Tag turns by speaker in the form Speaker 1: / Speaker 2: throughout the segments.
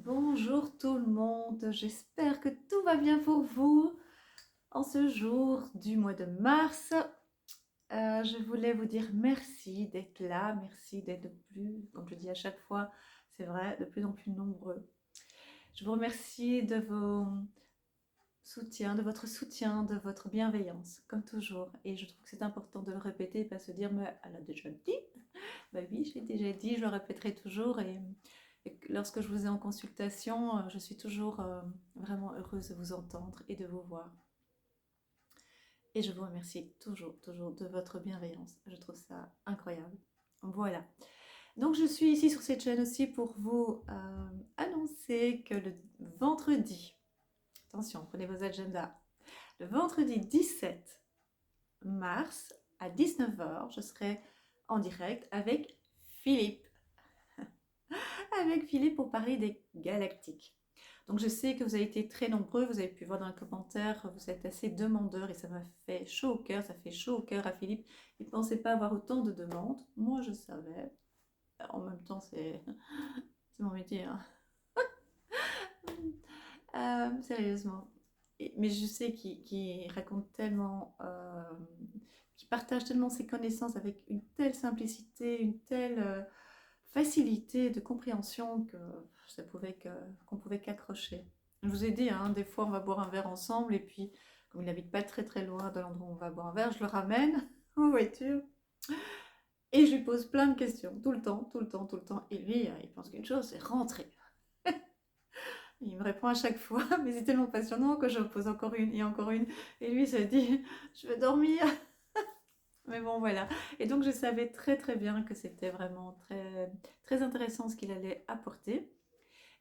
Speaker 1: Bonjour tout le monde, j'espère que tout va bien pour vous en ce jour du mois de mars. Je voulais vous dire merci d'être là, merci d'être de plus, comme je dis à chaque fois, c'est vrai, de plus en plus nombreux. Je vous remercie de vos soutiens, de votre soutien, de votre bienveillance, comme toujours. Et je trouve que c'est important de le répéter et pas se dire, mais elle a déjà dit. Bah oui, je l'ai déjà dit, je le répéterai toujours. Et lorsque je vous ai en consultation, je suis toujours vraiment heureuse de vous entendre et de vous voir. Et je vous remercie toujours, toujours de votre bienveillance. Je trouve ça incroyable. Voilà. Donc je suis ici sur cette chaîne aussi pour vous annoncer que le vendredi, attention, prenez vos agendas, le vendredi 17 mars à 19h, je serai en direct avec Philippe. Avec Philippe pour parler des galactiques. Donc je sais que vous avez été très nombreux, vous avez pu voir dans les commentaires, vous êtes assez demandeurs et ça m'a fait chaud au cœur, ça fait chaud au cœur à Philippe. Il ne pensait pas avoir autant de demandes, moi je savais. En même temps c'est mon métier, hein. Sérieusement. Mais je sais qu'il raconte tellement, qu'il partage tellement ses connaissances avec une telle simplicité, une telle facilité de compréhension que ça pouvait qu'on pouvait qu'accrocher. Je vous ai dit, hein, des fois on va boire un verre ensemble et puis comme il n'habite pas très très loin de l'endroit où on va boire un verre, je le ramène en voiture et je lui pose plein de questions, tout le temps, tout le temps, tout le temps. Et lui, il pense qu'une chose, c'est rentrer. Il me répond à chaque fois, mais c'est tellement passionnant que je pose encore une et encore une. Et lui, ça dit, je veux dormir. Mais bon, voilà. Et donc, je savais très très bien que c'était vraiment très, très intéressant ce qu'il allait apporter.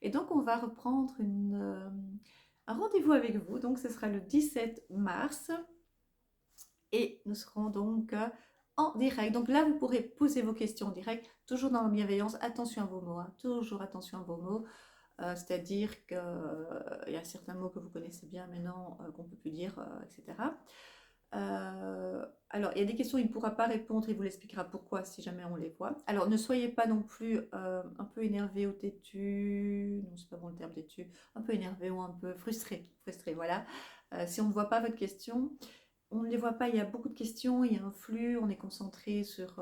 Speaker 1: Et donc, on va reprendre un rendez-vous avec vous. Donc, ce sera le 17 mars. Et nous serons donc en direct. Donc là, vous pourrez poser vos questions en direct, toujours dans la bienveillance. Attention à vos mots, hein, toujours attention à vos mots. C'est-à-dire qu'il y a certains mots que vous connaissez bien maintenant qu'on ne peut plus dire, etc. Alors, il y a des questions, il ne pourra pas répondre, il vous l'expliquera pourquoi si jamais on les voit. Alors, ne soyez pas non plus un peu énervé ou têtu, non, c'est pas bon le terme têtu, un peu énervé ou un peu frustré, voilà. Si on ne voit pas votre question, on ne les voit pas, il y a beaucoup de questions, il y a un flux, on est concentré sur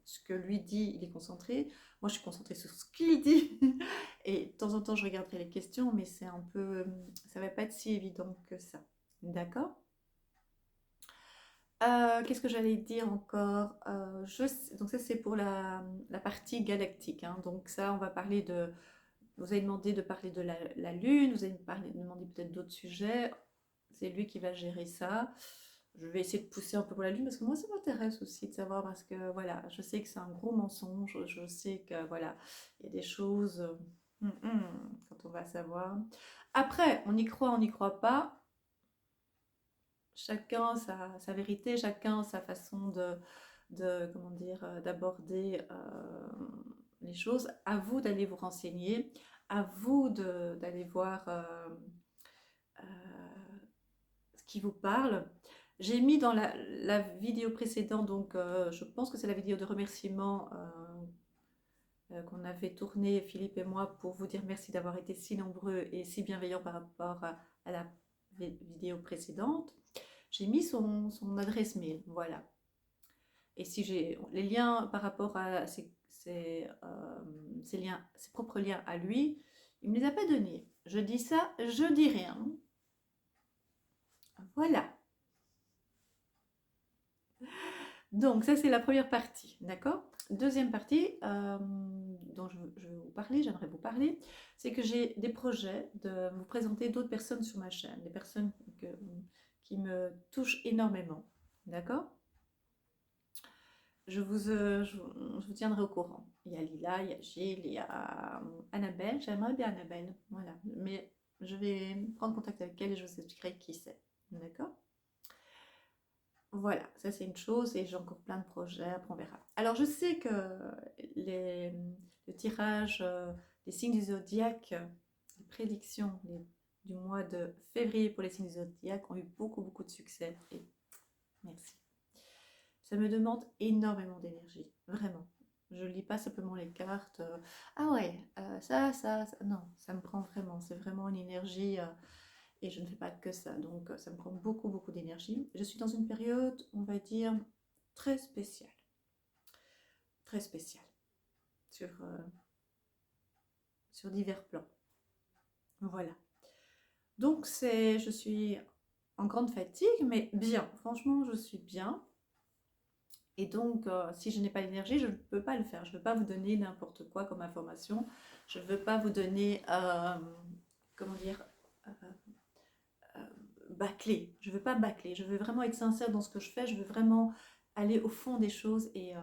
Speaker 1: ce que lui dit, il est concentré. Moi, je suis concentrée sur ce qu'il dit. Et de temps en temps, je regarderai les questions, mais c'est un peu, ça va pas être si évident que ça. D'accord? Qu'est-ce que j'allais dire encore? Donc ça, c'est pour la partie galactique, hein. Donc ça, on va parler de... Vous avez demandé de parler de la Lune, vous avez demandé peut-être d'autres sujets. C'est lui qui va gérer ça. Je vais essayer de pousser un peu pour la Lune parce que moi, ça m'intéresse aussi de savoir parce que, voilà, je sais que c'est un gros mensonge. Je sais que, voilà, il y a des choses... quand on va savoir. Après, on y croit, on n'y croit pas. Chacun sa vérité, chacun sa façon comment dire, d'aborder les choses. À vous d'aller vous renseigner, à vous d'aller voir euh, ce qui vous parle. J'ai mis dans la vidéo précédente, donc je pense que c'est la vidéo de remerciement qu'on avait tournée, Philippe et moi, pour vous dire merci d'avoir été si nombreux et si bienveillants par rapport à la vidéo précédente. J'ai mis son adresse mail, voilà. Et si j'ai les liens par rapport à ses propres liens à lui, il ne me les a pas donnés. Je dis ça, je dis rien. Voilà. Donc ça c'est la première partie, d'accord? Deuxième partie dont je vais vous parler, j'aimerais vous parler, c'est que j'ai des projets de vous présenter d'autres personnes sur ma chaîne, des personnes qui me touchent énormément, d'accord? Je vous tiendrai au courant. Il y a Lila, il y a Gilles, il y a Annabelle. J'aimerais bien Annabelle, voilà. Mais je vais prendre contact avec elle et je vous expliquerai qui c'est. D'accord? Voilà, ça c'est une chose et j'ai encore plein de projets, après on verra. Alors je sais que les, le tirage des signes du zodiaque, les prédictions du mois de février pour les signes du zodiaque ont eu beaucoup beaucoup de succès et merci. Ça me demande énormément d'énergie, vraiment. Je lis pas simplement les cartes. Ah ouais, non, ça me prend vraiment. C'est vraiment une énergie et je ne fais pas que ça. Donc ça me prend beaucoup, beaucoup d'énergie. Je suis dans une période, on va dire, très spéciale. Très spéciale. Sur, sur divers plans. Voilà. Donc je suis en grande fatigue, mais bien. Franchement, je suis bien. Et donc, si je n'ai pas l'énergie, je ne peux pas le faire. Je ne veux pas vous donner n'importe quoi comme information. Je ne veux pas vous donner, comment dire, euh, euh, bâcler. Je ne veux pas bâcler. Je veux vraiment être sincère dans ce que je fais. Je veux vraiment aller au fond des choses et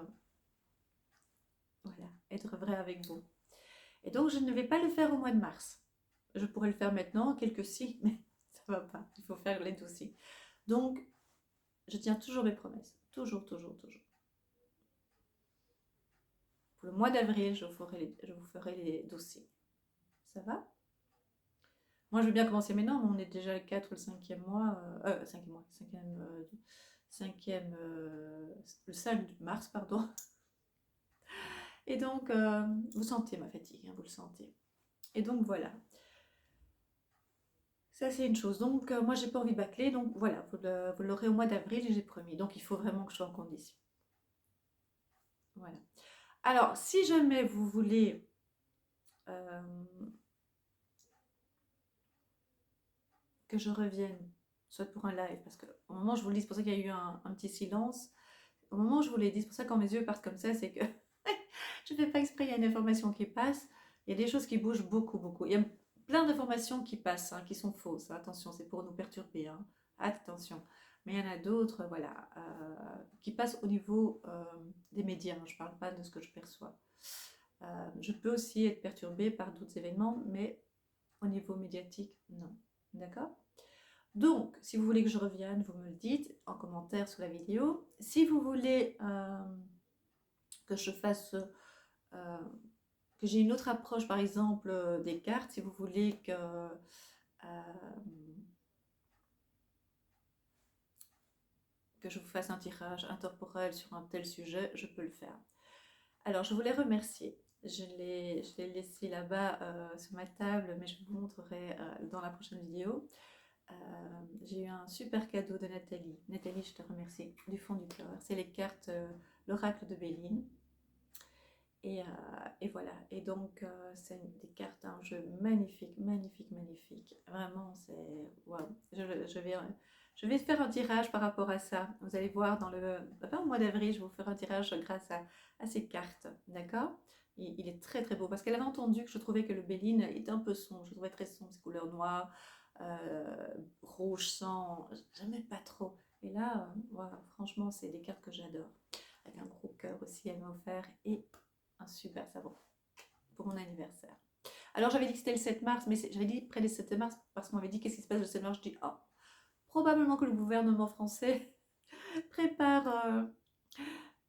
Speaker 1: voilà, être vrai avec vous. Et donc, je ne vais pas le faire au mois de mars. Je pourrais le faire maintenant, quelques si, mais ça ne va pas. Il faut faire les dossiers. Donc, je tiens toujours mes promesses. Toujours, toujours, toujours. Pour le mois d'avril, je vous ferai les dossiers. Ça va? Moi, je veux bien commencer maintenant, mais on est déjà le 4 ou le 5e mois. 5e mois, 5e, le 5 mars, pardon. Et donc, vous sentez ma fatigue, hein, vous le sentez. Et donc, voilà. Ça, c'est une chose. Donc, moi, j'ai pas envie de bâcler. Donc, voilà, vous l'aurez au mois d'avril, j'ai promis. Donc, il faut vraiment que je sois en condition. Voilà. Alors, si jamais vous voulez que je revienne, soit pour un live, parce qu'au moment où je vous le dis, c'est pour ça qu'il y a eu un petit silence. Au moment où je vous l'ai dit, c'est pour ça que quand mes yeux partent comme ça, c'est que je ne fais pas exprès, il y a une information qui passe, il y a des choses qui bougent beaucoup, beaucoup. Il y a plein d'informations qui passent, hein, qui sont fausses. Attention, c'est pour nous perturber. Hein. Attention. Mais il y en a d'autres, voilà, qui passent au niveau des médias. Je ne parle pas de ce que je perçois. Je peux aussi être perturbée par d'autres événements, mais au niveau médiatique, non. D'accord? Donc, si vous voulez que je revienne, vous me le dites en commentaire sous la vidéo. Si vous voulez que je fasse, que j'ai une autre approche, par exemple, des cartes, si vous voulez que je vous fasse un tirage intemporel sur un tel sujet, je peux le faire. Alors, je voulais remercier. Je l'ai laissé là-bas sur ma table, mais je vous montrerai dans la prochaine vidéo. J'ai eu un super cadeau de Nathalie. Nathalie, je te remercie du fond du cœur. C'est les cartes l'oracle de Béline. Et voilà. Et donc, c'est des cartes, un jeu magnifique, magnifique, magnifique. Vraiment, c'est... Waouh. Je vais faire un tirage par rapport à ça. Vous allez voir au mois d'avril, je vais vous faire un tirage grâce à ces cartes. D'accord? Il est très, très beau. Parce qu'elle avait entendu que je trouvais que le Béline était un peu sombre. Je trouvais très sombre, ces couleurs noires. Rouge sang, j'aimais pas trop. Et là, voilà, franchement, c'est des cartes que j'adore. Avec un gros cœur aussi, elle m'a offert et un super savon pour mon anniversaire. Alors j'avais dit que c'était le 7 mars, mais j'avais dit près du 7 mars parce qu'on m'avait dit qu'est-ce qui se passe le 7 mars. Je dis, oh, probablement que le gouvernement français prépare,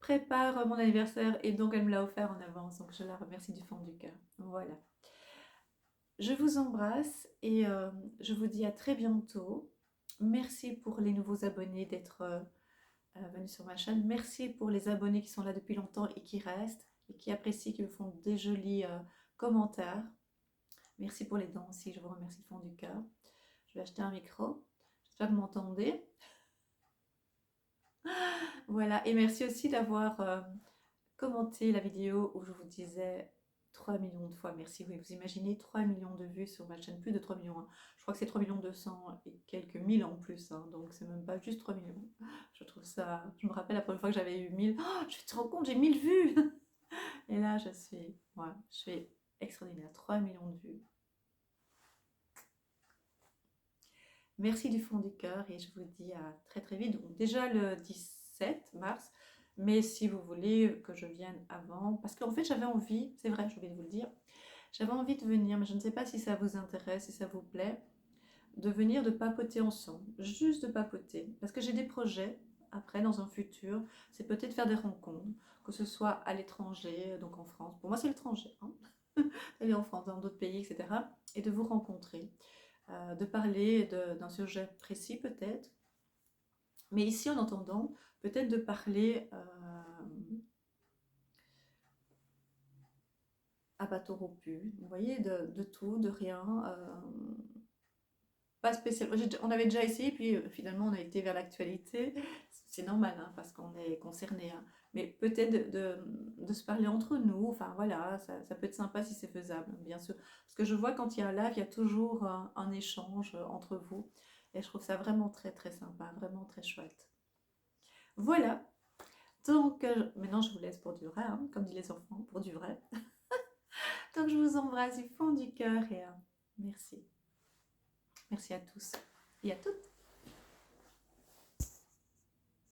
Speaker 1: prépare mon anniversaire et donc elle me l'a offert en avance. Donc je la remercie du fond du cœur. Voilà. Je vous embrasse et je vous dis à très bientôt. Merci pour les nouveaux abonnés d'être venus sur ma chaîne. Merci pour les abonnés qui sont là depuis longtemps et qui restent et qui apprécient, qui me font des jolis commentaires. Merci pour les dons aussi, je vous remercie du fond du cœur. Je vais acheter un micro. J'espère que vous m'entendez. Voilà, et merci aussi d'avoir commenté la vidéo où je vous disais 3 millions de fois, merci, oui, vous imaginez 3 millions de vues sur ma chaîne, plus de 3 millions, hein. Je crois que c'est 3 millions 200 et quelques mille en plus, hein, donc c'est même pas juste 3 millions. Je trouve ça, je me rappelle la première fois que j'avais eu 1000, oh, je te rends compte, j'ai 1000 vues. Et là, je suis extraordinaire, 3 millions de vues. Merci du fond du cœur et je vous dis à très très vite, donc déjà le 17 mars, mais si vous voulez que je vienne avant, parce qu'en fait j'avais envie, c'est vrai, je voulais vous le dire, j'avais envie de venir, mais je ne sais pas si ça vous intéresse, si ça vous plaît, de venir de papoter ensemble, juste de papoter, parce que j'ai des projets après dans un futur, c'est peut-être faire des rencontres, que ce soit à l'étranger, donc en France, pour moi c'est l'étranger, hein, aller en France, dans d'autres pays, etc., et de vous rencontrer, de parler d'un sujet précis peut-être, mais ici en entendant, peut-être de parler à bateau rompu. Vous voyez, de tout, de rien. Pas spécialement. On avait déjà essayé, puis finalement on a été vers l'actualité. C'est normal, hein, parce qu'on est concerné. Hein. Mais peut-être de se parler entre nous. Enfin voilà, ça peut être sympa si c'est faisable, bien sûr. Parce que je vois quand il y a un live, il y a toujours un échange entre vous. Et je trouve ça vraiment très très sympa, vraiment très chouette. Voilà. Donc maintenant je vous laisse pour du vrai, hein, comme disent les enfants, pour du vrai. Donc je vous embrasse du fond du cœur et merci. Merci à tous et à toutes.